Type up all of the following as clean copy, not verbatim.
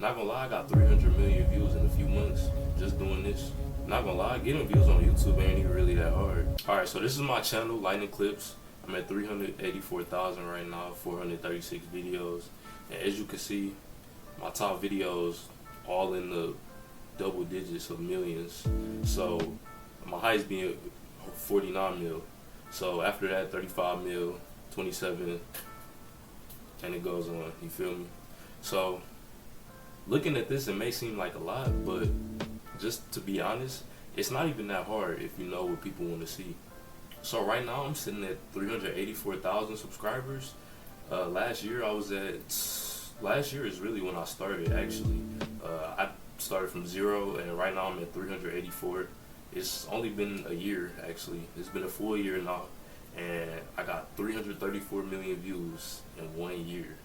Not gonna lie, I got 300 million views in a few months just doing this. Not gonna lie, getting views on YouTube ain't even really that hard. Alright, so this is my channel, Lightning Clips. I'm at 384,000 right now, 436 videos. And as you can see, my top videos all in the double digits of millions. So my highest being 49 mil. So after that, 35 mil, 27, and it goes on, you feel me? So looking at this, it may seem like a lot, but just to be honest, it's not even that hard if you know what people want to see. So right now I'm sitting at 384,000 subscribers. Last year is really when I started actually. I started from 0 and right now I'm at 384. It's only been a year actually. It's been a full year now and I got 334 million views in 1 year.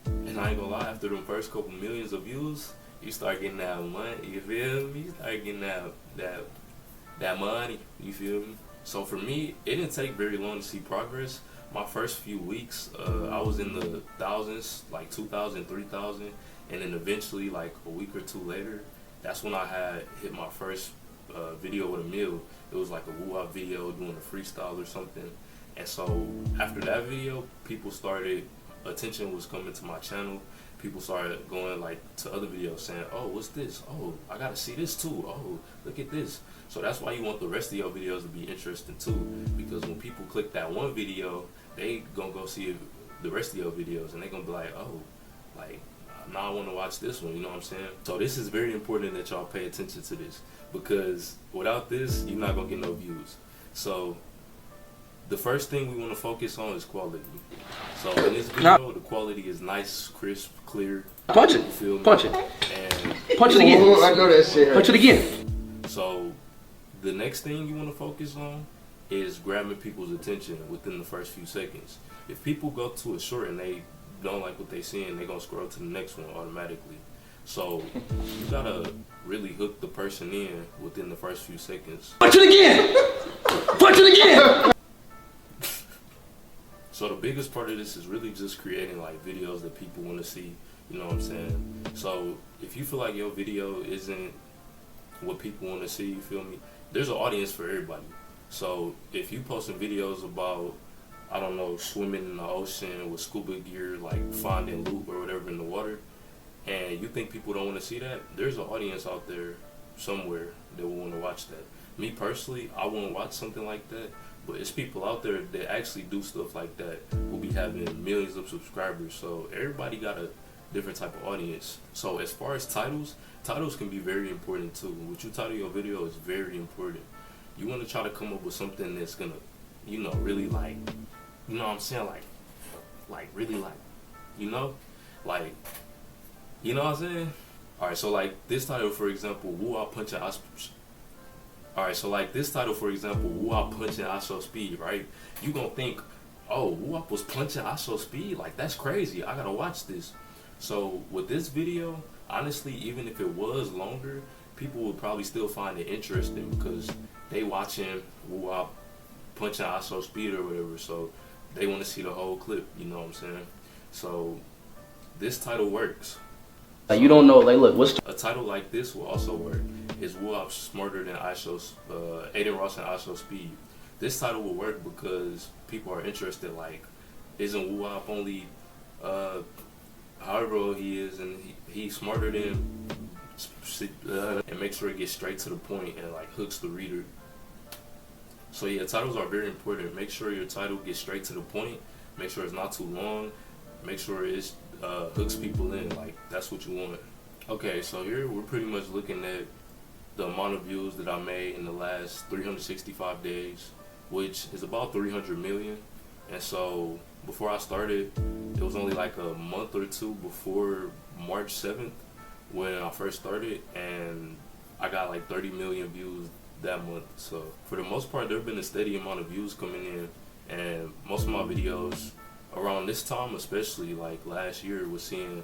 And I ain't gonna lie, after the first couple millions of views, you start getting that money, you feel me? You start getting that money, you feel me? So for me, it didn't take very long to see progress. My first few weeks, I was in the thousands, like 2,000, 3,000, and then eventually, like a week or two later, that's when I had hit my first video with a meal. It was like a woo-wop video doing a freestyle or something. And so after that video, attention was coming to my channel. People started going like to other videos saying, oh, what's this? Oh, I gotta see this too. Oh, look at this. So that's why you want the rest of your videos to be interesting too, because when people click that one video, they gonna go see the rest of your videos and they gonna be like, oh, like now I want to watch this one, you know what I'm saying? So this is very important that y'all pay attention to this, because without this, you're not gonna get no views. So the first thing we want to focus on is quality. So in this video, the quality is nice, crisp, clear. Punch it. Punch it. And punch it again. I know that shit. Punch it again. So the next thing you want to focus on is grabbing people's attention within the first few seconds. If people go to a short and they don't like what they seeing, they're going to scroll to the next one automatically. So you got to really hook the person in within the first few seconds. Punch it again. Punch it again. So the biggest part of this is really just creating like videos that people want to see, you know what I'm saying? So if you feel like your video isn't what people want to see, you feel me? There's an audience for everybody. So if you posting videos about, I don't know, swimming in the ocean with scuba gear, like finding loot or whatever in the water, and you think people don't want to see that, there's an audience out there somewhere that will want to watch that. Me personally, I won't watch something like that, but it's people out there that actually do stuff like that who be having millions of subscribers. So everybody got a different type of audience. So as far as titles can be very important too. What you title your video is very important. You want to try to come up with something that's gonna, you know, really like, you know what I'm saying, like really like, you know what I'm saying? Alright, so like this title, for example, Woo-Wop Punch and Alright, so like this title, for example, Woo-Wop punching I show speed, right? You gonna think, oh, Woo-Wop was punching I show speed? Like, that's crazy. I gotta watch this. So with this video, honestly, even if it was longer, people would probably still find it interesting because they watching Woo-Wop punching I show speed or whatever. So they want to see the whole clip, you know what I'm saying? So this title works. You don't know, like, look, what's a title like this will also work. Is Woo-Wop smarter than Aiden Ross and I show speed? This title will work because people are interested. Like, isn't Woo-Wop only however old he is, and he's smarter than and make sure it gets straight to the point and like hooks the reader. So yeah, titles are very important. Make sure your title gets straight to the point. Make sure it's not too long. Make sure it's hooks people in. Like, that's what you want. Okay, so here we're pretty much looking at the amount of views that I made in the last 365 days, which is about 300 million. And so before I started, it was only like a month or two before March 7th when I first started, and I got like 30 million views that month. So for the most part, there have been a steady amount of views coming in, and most of my videos around this time, especially like last year, was seeing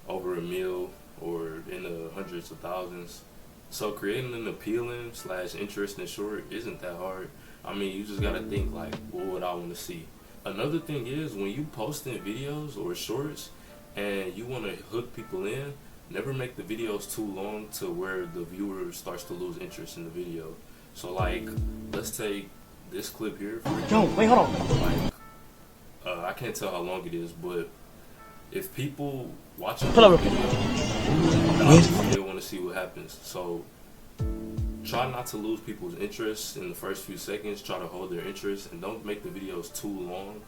over a mil or in the hundreds of thousands. So creating an appealing / interesting short isn't that hard. I mean, you just gotta think like, what would I want to see? Another thing is, when you posting videos or shorts and you want to hook people in, never make the videos too long to where the viewer starts to lose interest in the video. So like, let's take this clip here. Yo, wait, hold on. Like, I can't tell how long it is, but if people watching Pull the up. video, obviously they want to see what happens. So try not to lose people's interest in the first few seconds. Try to hold their interest, and don't make the videos too long,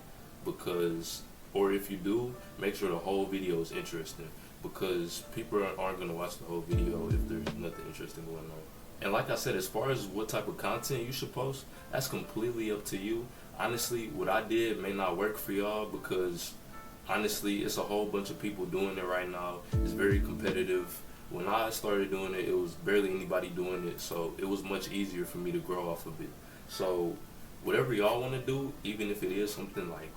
because, or if you do, make sure the whole video is interesting, because people aren't going to watch the whole video if there's nothing interesting going on. And like I said, as far as what type of content you should post, that's completely up to you. Honestly, what I did may not work for y'all, because honestly, it's a whole bunch of people doing it right now. It's very competitive. When I started doing it, it was barely anybody doing it, so it was much easier for me to grow off of it. So whatever y'all want to do, even if it is something like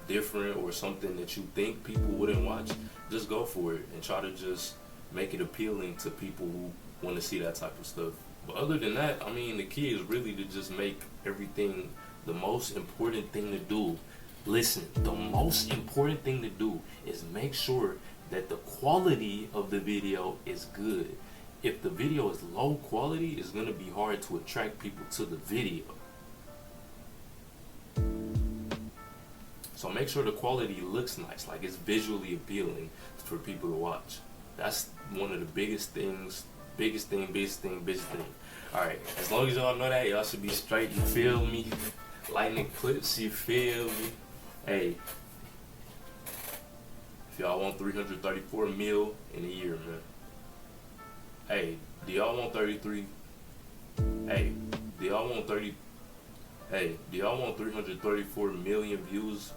different or something that you think people wouldn't watch, just go for it and try to just make it appealing to people who want to see that type of stuff. But other than that, I mean, the key is really to just make everything, the most important thing to do. Listen, the most important thing to do is make sure that the quality of the video is good. If the video is low quality, it's going to be hard to attract people to the video. So make sure the quality looks nice, like it's visually appealing for people to watch. That's one of the biggest things. Biggest thing. Alright, as long as y'all know that, y'all should be straight, you feel me? Lightning clips, you feel me? Hey, if y'all want 334 mil in a year, man. Hey, do y'all want 33? Hey, do y'all want 30? Hey, do y'all want 334 million views?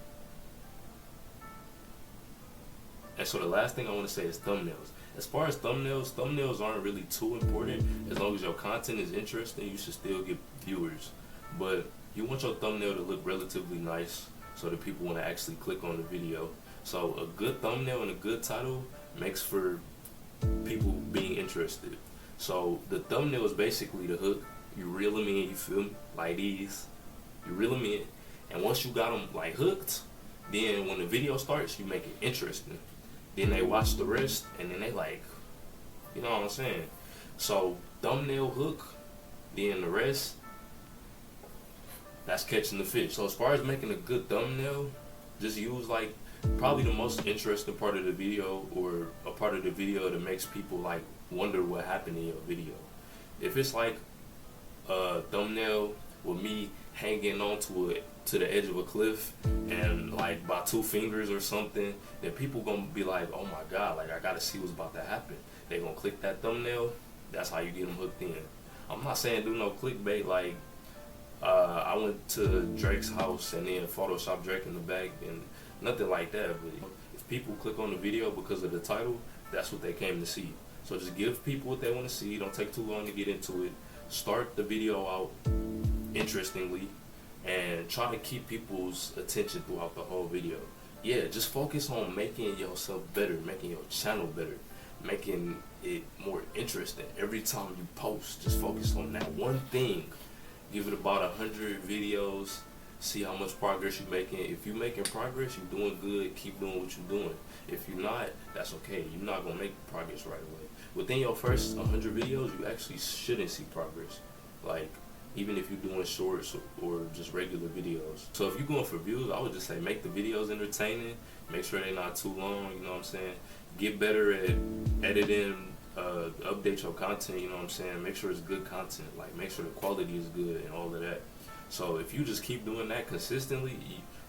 And so the last thing I want to say is thumbnails. As far as thumbnails aren't really too important. As long as your content is interesting, you should still get viewers. But you want your thumbnail to look relatively nice so that people want to actually click on the video. So a good thumbnail and a good title makes for people being interested. So the thumbnail is basically the hook. You reel them in, you feel me? Like these. You reel them in. And once you got them like hooked, then when the video starts, you make it interesting. Then they watch the rest, and then they like, you know what I'm saying? So thumbnail, hook, then the rest, that's catching the fish. So as far as making a good thumbnail, just use like probably the most interesting part of the video, or a part of the video that makes people like wonder what happened in your video. If it's like a thumbnail with me hanging onto it to the edge of a cliff and like by 2 fingers or something, then people gonna be like, oh my god, like I gotta see what's about to happen. They gonna click that thumbnail. That's how you get them hooked in. I'm not saying do no clickbait, like I went to Drake's house and then Photoshop Drake in the back, and nothing like that. But if people click on the video because of the title, that's what they came to see. So just give people what they want to see. Don't take too long to get into it. Start the video out interestingly, and try to keep people's attention throughout the whole video. Yeah, just focus on making yourself better, making your channel better, making it more interesting. Every time you post, just focus on that one thing. Give it about 100 videos, see how much progress you're making. If you're making progress, you're doing good, keep doing what you're doing. If you're not, that's okay. You're not gonna make progress right away. Within your first 100 videos, you actually shouldn't see progress. Like, even if you're doing shorts or just regular videos. So if you're going for views, I would just say make the videos entertaining, make sure they're not too long, you know what I'm saying? Get better at editing, update your content, you know what I'm saying? Make sure it's good content, like make sure the quality is good and all of that. So if you just keep doing that consistently,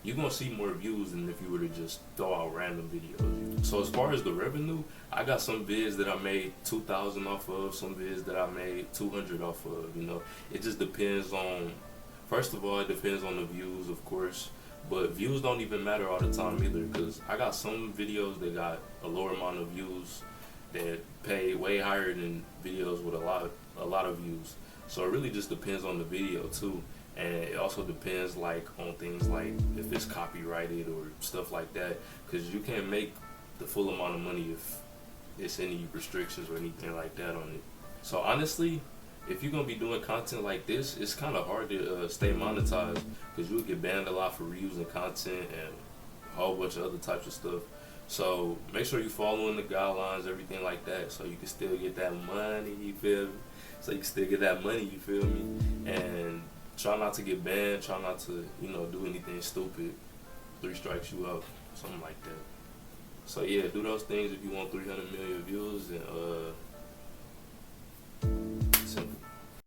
you're going to see more views than if you were to just throw out random videos. So as far as the revenue, I got some vids that I made 2,000 off of, some vids that I made 200 off of, you know. It just depends on, first of all, it depends on the views, of course. But views don't even matter all the time either, because I got some videos that got a lower amount of views that pay way higher than videos with a lot of views. So it really just depends on the video too. And it also depends like on things like if it's copyrighted or stuff like that, because you can't make the full amount of money if it's any restrictions or anything like that on it. So honestly, if you're gonna be doing content like this, it's kind of hard to stay monetized, because you'll get banned a lot for reusing content and a whole bunch of other types of stuff. So make sure you following the guidelines, everything like that, so you can still get that money. You feel me? So you can still get that money. You feel me? And try not to get banned. Try not to, do anything stupid. 3 strikes you out, something like that. So yeah, do those things if you want 300 million views, and